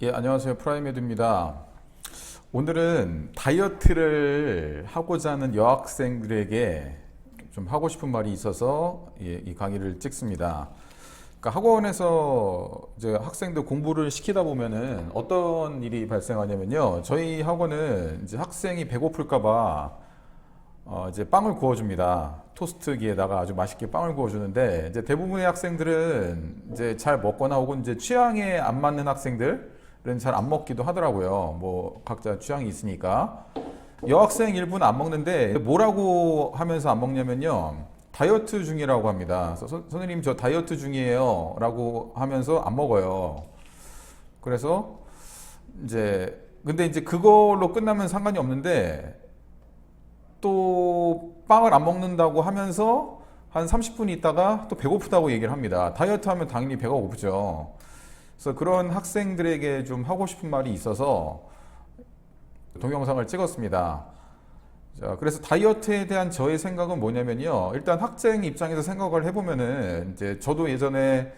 예, 안녕하세요. 프라이메드입니다. 오늘은 다이어트를 하고자 하는 여학생들에게 좀 하고 싶은 말이 있어서 이 강의를 찍습니다. 그러니까 학원에서 이제 학생들 공부를 시키다 보면은 어떤 일이 발생하냐면요. 저희 학원은 이제 학생이 배고플까 봐 이제 빵을 구워줍니다. 토스트기에다가 아주 맛있게 빵을 구워주는데 이제 대부분의 학생들은 이제 잘 먹거나 혹은 이제 취향에 안 맞는 학생들은 잘 안 먹기도 하더라고요. 뭐 각자 취향이 있으니까. 여학생 일부는 안 먹는데 뭐라고 하면서 안 먹냐면요. 다이어트 중이라고 합니다. 그래서 선생님 저 다이어트 중이에요 라고 하면서 안 먹어요. 그래서 이제 근데 이제 그걸로 끝나면 상관이 없는데 또 빵을 안 먹는다고 하면서 한 30분 있다가 또 배고프다고 얘기를 합니다. 다이어트 하면 당연히 배가 고프죠. 그래서 그런 학생들에게 좀 하고 싶은 말이 있어서 동영상을 찍었습니다. 자, 그래서 다이어트에 대한 저의 생각은 뭐냐면요. 일단 학생 입장에서 생각을 해보면은 이제 저도 예전에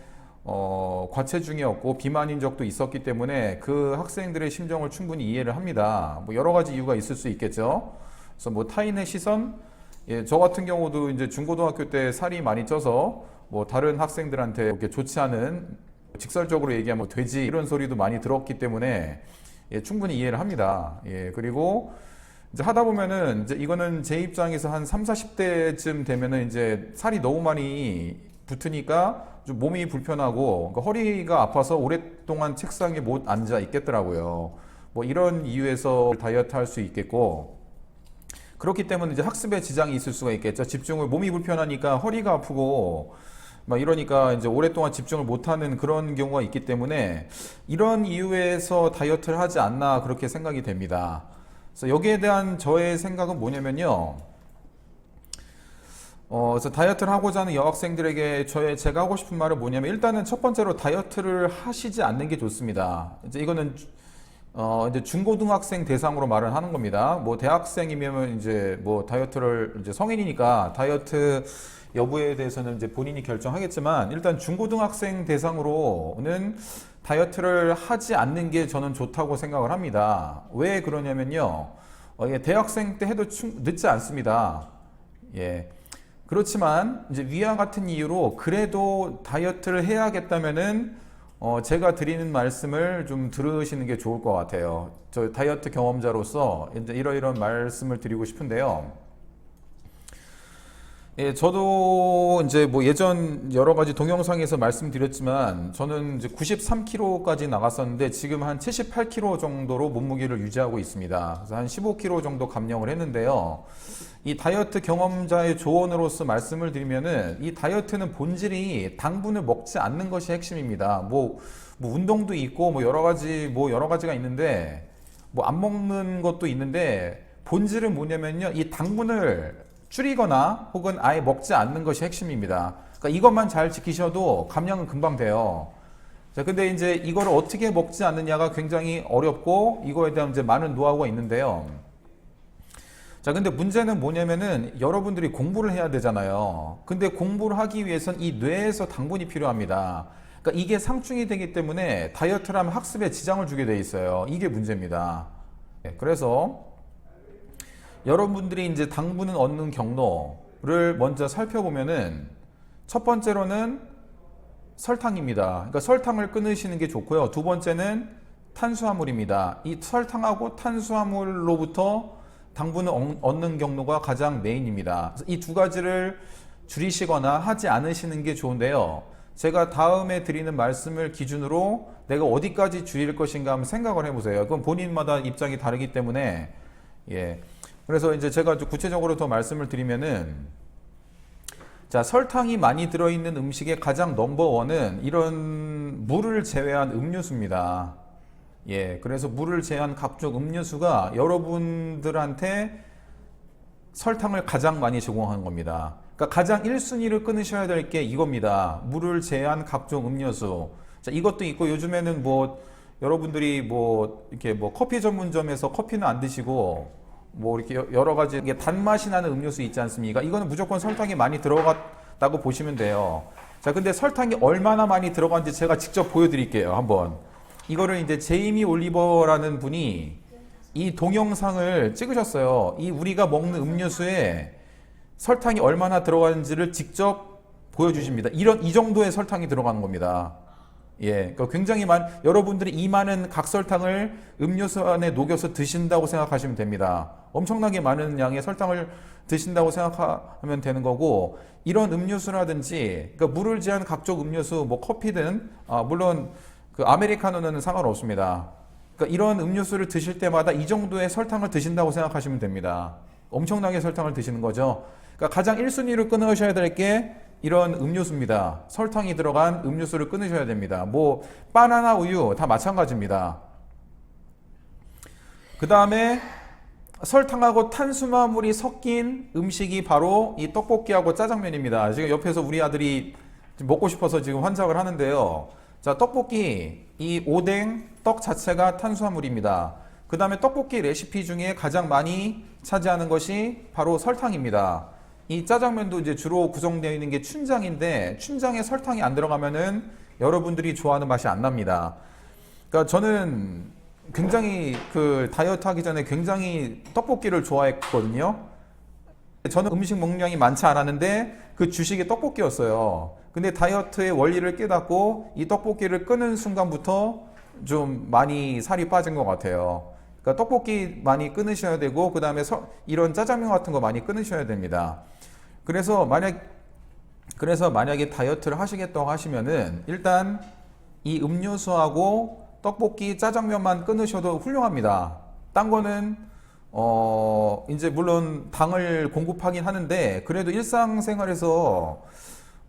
과체중이었고 비만인 적도 있었기 때문에 그 학생들의 심정을 충분히 이해를 합니다. 뭐 여러 가지 이유가 있을 수 있겠죠. 그래서 뭐 타인의 시선, 예, 저 같은 경우도 이제 중고등학교 때 살이 많이 쪄서 뭐 다른 학생들한테 이렇게 좋지 않은 직설적으로 얘기하면 돼지 이런 소리도 많이 들었기 때문에 예, 충분히 이해를 합니다. 예, 그리고 이제 하다 보면은 이제 이거는 제 입장에서 한 3, 40대쯤 되면은 이제 살이 너무 많이 붙으니까 좀 몸이 불편하고 그러니까 허리가 아파서 오랫동안 책상에 못 앉아 있겠더라고요. 뭐 이런 이유에서 다이어트 할 수 있겠고 그렇기 때문에 이제 학습에 지장이 있을 수가 있겠죠. 집중을 몸이 불편하니까 허리가 아프고 막 이러니까 이제 오랫동안 집중을 못하는 그런 경우가 있기 때문에 이런 이유에서 다이어트를 하지 않나 그렇게 생각이 됩니다. 그래서 여기에 대한 저의 생각은 뭐냐면요. 그래서 다이어트를 하고자 하는 여학생들에게 제가 하고 싶은 말은 뭐냐면 일단은 첫 번째로 다이어트를 하시지 않는 게 좋습니다. 이제 이거는 이제 중고등학생 대상으로 말을 하는 겁니다. 뭐 대학생이면 이제 뭐 다이어트를 이제 성인이니까 다이어트 여부에 대해서는 이제 본인이 결정하겠지만 일단 중고등학생 대상으로는 다이어트를 하지 않는 게 저는 좋다고 생각을 합니다. 왜 그러냐면요. 이게 대학생 때 해도 늦지 않습니다. 예. 그렇지만 이제 위와 같은 이유로 그래도 다이어트를 해야겠다면은 제가 드리는 말씀을 좀 들으시는 게 좋을 것 같아요. 저 다이어트 경험자로서 이제 이러이러한 말씀을 드리고 싶은데요. 예, 저도 이제 뭐 예전 여러 가지 동영상에서 말씀드렸지만 저는 이제 93kg까지 나갔었는데 지금 한 78kg 정도로 몸무게를 유지하고 있습니다. 그래서 한 15kg 정도 감량을 했는데요. 이 다이어트 경험자의 조언으로서 말씀을 드리면은 이 다이어트는 본질이 당분을 먹지 않는 것이 핵심입니다. 뭐 운동도 있고 뭐 여러 가지가 있는데 뭐 안 먹는 것도 있는데 본질은 뭐냐면요. 이 당분을 줄이거나 혹은 아예 먹지 않는 것이 핵심입니다. 그러니까 이것만 잘 지키셔도 감량은 금방 돼요. 자, 근데 이제 이거를 어떻게 먹지 않느냐가 굉장히 어렵고 이거에 대한 이제 많은 노하우가 있는데요. 자, 근데 문제는 뭐냐면은 여러분들이 공부를 해야 되잖아요. 근데 공부를 하기 위해선 이 뇌에서 당분이 필요합니다. 그러니까 이게 상충이 되기 때문에 다이어트를 하면 학습에 지장을 주게 돼 있어요. 이게 문제입니다. 그래서 여러분들이 이제 당분을 얻는 경로를 먼저 살펴보면은 첫 번째로는 설탕입니다. 그러니까 설탕을 끊으시는 게 좋고요. 두 번째는 탄수화물입니다. 이 설탕하고 탄수화물로부터 당분을 얻는 경로가 가장 메인입니다. 이 두 가지를 줄이시거나 하지 않으시는 게 좋은데요. 제가 다음에 드리는 말씀을 기준으로 내가 어디까지 줄일 것인가 한번 생각을 해보세요. 그건 본인마다 입장이 다르기 때문에 예. 그래서 이제 제가 좀 구체적으로 더 말씀을 드리면은 자, 설탕이 많이 들어있는 음식의 가장 넘버원은 이런 물을 제외한 음료수입니다. 예, 그래서 물을 제외한 각종 음료수가 여러분들한테 설탕을 가장 많이 제공하는 겁니다. 그러니까 가장 1순위를 끊으셔야 될 게 이겁니다. 물을 제외한 각종 음료수. 자, 이것도 있고 요즘에는 뭐 여러분들이 뭐 이렇게 뭐 커피 전문점에서 커피는 안 드시고 뭐 이렇게 여러 가지 이게 단맛이 나는 음료수 있지 않습니까? 이거는 무조건 설탕이 많이 들어갔다고 보시면 돼요. 자, 근데 설탕이 얼마나 많이 들어간지 제가 직접 보여드릴게요. 한번. 이거를 이제 제이미 올리버라는 분이 이 동영상을 찍으셨어요. 이 우리가 먹는 음료수에 설탕이 얼마나 들어가는지를 직접 보여주십니다. 이 정도의 설탕이 들어가는 겁니다. 예, 그러니까 굉장히 여러분들이 이 많은 각설탕을 음료수 안에 녹여서 드신다고 생각하시면 됩니다. 엄청나게 많은 양의 설탕을 드신다고 생각하면 되는 거고, 이런 음료수라든지, 그러니까 물을 제한 각종 음료수, 뭐 커피든, 물론 그 아메리카노는 상관없습니다. 그러니까 이런 음료수를 드실 때마다 이 정도의 설탕을 드신다고 생각하시면 됩니다. 엄청나게 설탕을 드시는 거죠. 그러니까 가장 1순위로 끊으셔야 될 게 이런 음료수입니다. 설탕이 들어간 음료수를 끊으셔야 됩니다. 뭐 바나나 우유 다 마찬가지입니다. 그 다음에 설탕하고 탄수화물이 섞인 음식이 바로 이 떡볶이하고 짜장면입니다. 지금 옆에서 우리 아들이 먹고 싶어서 지금 환장을 하는데요. 자, 떡볶이, 이 오뎅, 떡 자체가 탄수화물입니다. 그 다음에 떡볶이 레시피 중에 가장 많이 차지하는 것이 바로 설탕입니다. 이 짜장면도 이제 주로 구성되어 있는 게 춘장인데, 춘장에 설탕이 안 들어가면은 여러분들이 좋아하는 맛이 안 납니다. 그러니까 저는 굉장히 그 다이어트 하기 전에 굉장히 떡볶이를 좋아했거든요. 저는 음식 먹량이 많지 않았는데 그 주식이 떡볶이였어요. 근데 다이어트의 원리를 깨닫고 이 떡볶이를 끊은 순간부터 좀 많이 살이 빠진 것 같아요. 그러니까 떡볶이 많이 끊으셔야 되고, 그 다음에 이런 짜장면 같은 거 많이 끊으셔야 됩니다. 그래서 만약에 다이어트를 하시겠다고 하시면은 일단 이 음료수하고 떡볶이, 짜장면만 끊으셔도 훌륭합니다. 딴 거는 이제 물론 당을 공급하긴 하는데, 그래도 일상생활에서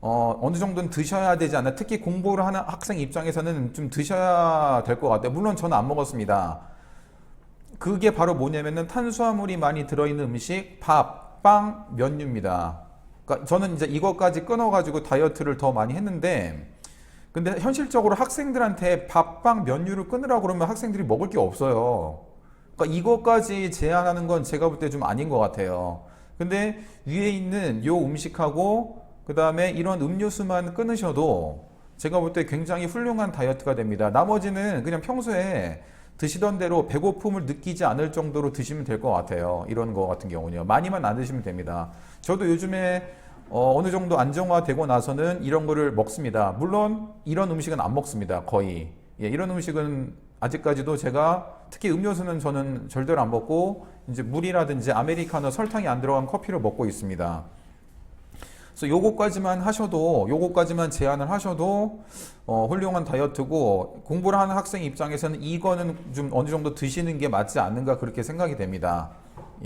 어느 정도는 드셔야 되지 않나. 특히 공부를 하는 학생 입장에서는 좀 드셔야 될 것 같아요. 물론 저는 안 먹었습니다. 그게 바로 뭐냐면은 탄수화물이 많이 들어있는 음식, 밥, 빵, 면류입니다. 그러니까 저는 이제 이것까지 끊어가지고 다이어트를 더 많이 했는데, 근데 현실적으로 학생들한테 밥, 빵, 면류를 끊으라고 그러면 학생들이 먹을 게 없어요. 그러니까 이것까지 제한하는 건 제가 볼 때 좀 아닌 것 같아요. 근데 위에 있는 요 음식하고 그 다음에 이런 음료수만 끊으셔도 제가 볼 때 굉장히 훌륭한 다이어트가 됩니다. 나머지는 그냥 평소에 드시던 대로 배고픔을 느끼지 않을 정도로 드시면 될 것 같아요. 이런 거 같은 경우는요. 많이만 안 드시면 됩니다. 저도 요즘에 어느 정도 안정화되고 나서는 이런 거를 먹습니다. 물론 이런 음식은 안 먹습니다. 거의. 예, 이런 음식은 아직까지도 제가, 특히 음료수는 저는 절대로 안 먹고 이제 물이라든지 아메리카노, 설탕이 안 들어간 커피를 먹고 있습니다. 그래서 요거까지만 제한을 하셔도 훌륭한 다이어트고, 공부를 하는 학생 입장에서는 이거는 좀 어느 정도 드시는 게 맞지 않는가 그렇게 생각이 됩니다.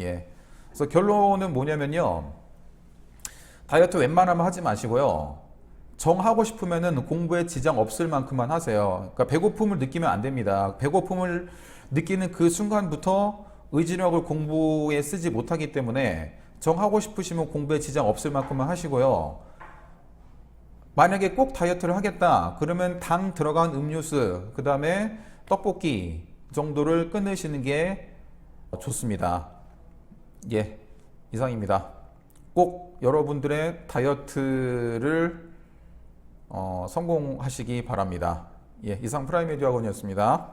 예. 그래서 결론은 뭐냐면요. 다이어트 웬만하면 하지 마시고요. 정하고 싶으면은 공부에 지장 없을 만큼만 하세요. 그러니까 배고픔을 느끼면 안 됩니다. 배고픔을 느끼는 그 순간부터 의지력을 공부에 쓰지 못하기 때문에 정하고 싶으시면 공부에 지장 없을 만큼만 하시고요. 만약에 꼭 다이어트를 하겠다 그러면 당 들어간 음료수, 그 다음에 떡볶이 정도를 끊으시는 게 좋습니다. 예, 이상입니다. 꼭 여러분들의 다이어트를 성공하시기 바랍니다. 예, 이상 프라임메디학원이었습니다.